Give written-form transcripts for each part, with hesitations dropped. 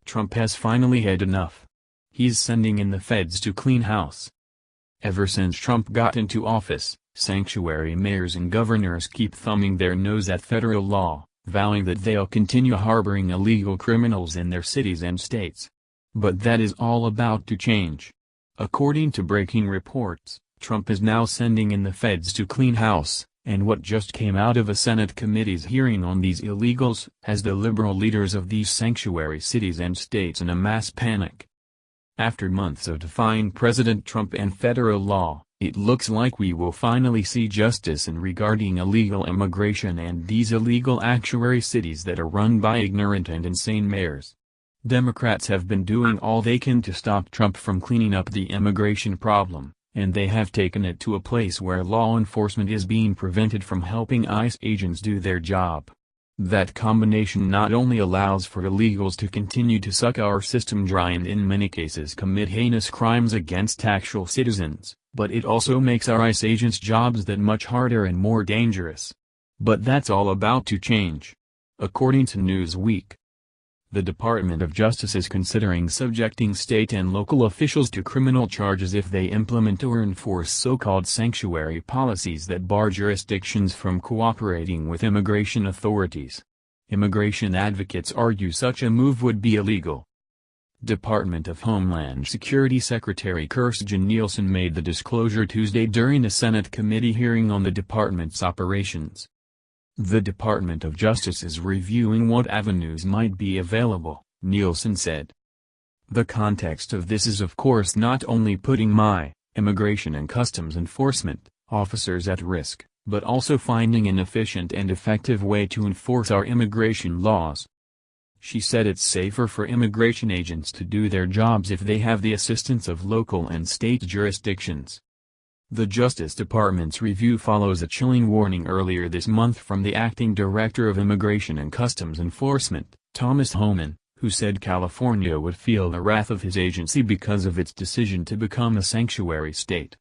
Trump has finally had enough. He's sending in the feds to clean house. Ever since Trump got into office, sanctuary mayors and governors keep thumbing their nose at federal law, vowing that they'll continue harboring illegal criminals in their cities and states. But that is all about to change. According to breaking reports, Trump is now sending in the feds to clean house, and what just came out of a Senate committee's hearing on these illegals has the liberal leaders of these sanctuary cities and states in a mass panic. After months of defying President Trump and federal law, it looks like we will finally see justice in regarding illegal immigration and these illegal sanctuary cities that are run by ignorant and insane mayors. Democrats have been doing all they can to stop Trump from cleaning up the immigration problem, and they have taken it to a place where law enforcement is being prevented from helping ICE agents do their job. That combination not only allows for illegals to continue to suck our system dry and in many cases commit heinous crimes against actual citizens, but it also makes our ICE agents' jobs that much harder and more dangerous. But that's all about to change. According to Newsweek, the Department of Justice is considering subjecting state and local officials to criminal charges if they implement or enforce so-called sanctuary policies that bar jurisdictions from cooperating with immigration authorities. Immigration advocates argue such a move would be illegal. Department of Homeland Security Secretary Kirstjen Nielsen made the disclosure Tuesday during a Senate committee hearing on the department's operations. The Department of Justice is reviewing what avenues might be available, Nielsen said. The context of this is of course not only putting my, Immigration and Customs Enforcement, officers at risk, but also finding an efficient and effective way to enforce our immigration laws. She said it's safer for immigration agents to do their jobs if they have the assistance of local and state jurisdictions. The Justice Department's review follows a chilling warning earlier this month from the acting Director of Immigration and Customs Enforcement, Thomas Homan, who said California would feel the wrath of his agency because of its decision to become a sanctuary state.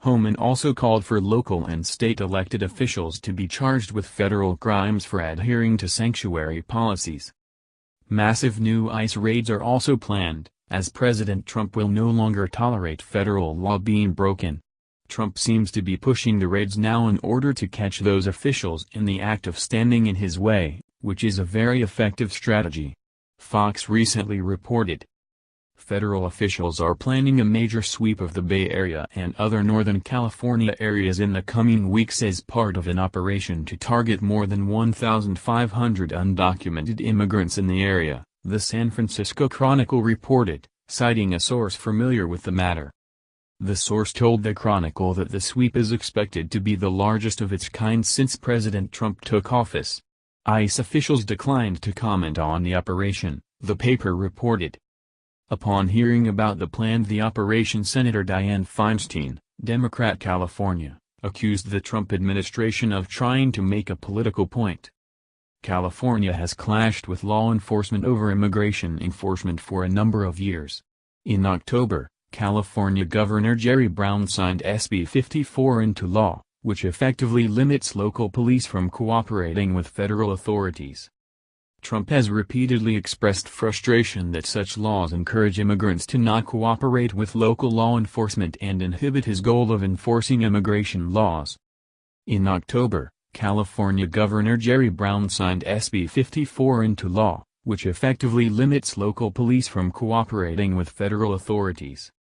Homan also called for local and state elected officials to be charged with federal crimes for adhering to sanctuary policies. Massive new ICE raids are also planned, as President Trump will no longer tolerate federal law being broken. Trump seems to be pushing the raids now in order to catch those officials in the act of standing in his way, which is a very effective strategy. Fox recently reported. Federal officials are planning a major sweep of the Bay Area and other Northern California areas in the coming weeks as part of an operation to target more than 1,500 undocumented immigrants in the area, the San Francisco Chronicle reported, citing a source familiar with the matter. The source told the Chronicle that the sweep is expected to be the largest of its kind since President Trump took office. ICE officials declined to comment on the operation, the paper reported. Upon hearing about the plan, the operation, Senator Dianne Feinstein, Democrat California, accused the Trump administration of trying to make a political point. California has clashed with law enforcement over immigration enforcement for a number of years. In October, California Governor Jerry Brown signed SB 54 into law, which effectively limits local police from cooperating with federal authorities. Trump has repeatedly expressed frustration that such laws encourage immigrants to not cooperate with local law enforcement and inhibit his goal of enforcing immigration laws. In October, California Governor Jerry Brown signed SB 54 into law, which effectively limits local police from cooperating with federal authorities.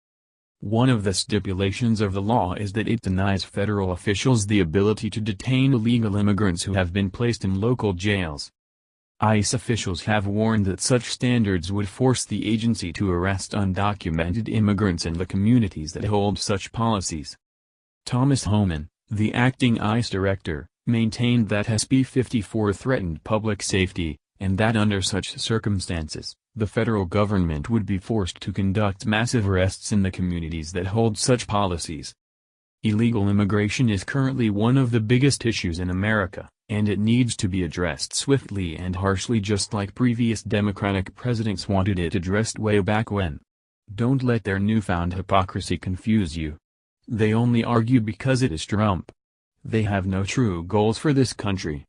One of the stipulations of the law is that it denies federal officials the ability to detain illegal immigrants who have been placed in local jails. ICE officials have warned that such standards would force the agency to arrest undocumented immigrants in the communities that hold such policies. Thomas Homan, the acting ICE director, maintained that SB 54 threatened public safety, and that under such circumstances, the federal government would be forced to conduct massive arrests in the communities that hold such policies. Illegal immigration is currently one of the biggest issues in America, and it needs to be addressed swiftly and harshly, just like previous Democratic presidents wanted it addressed way back when. Don't let their newfound hypocrisy confuse you. They only argue because it is Trump. They have no true goals for this country.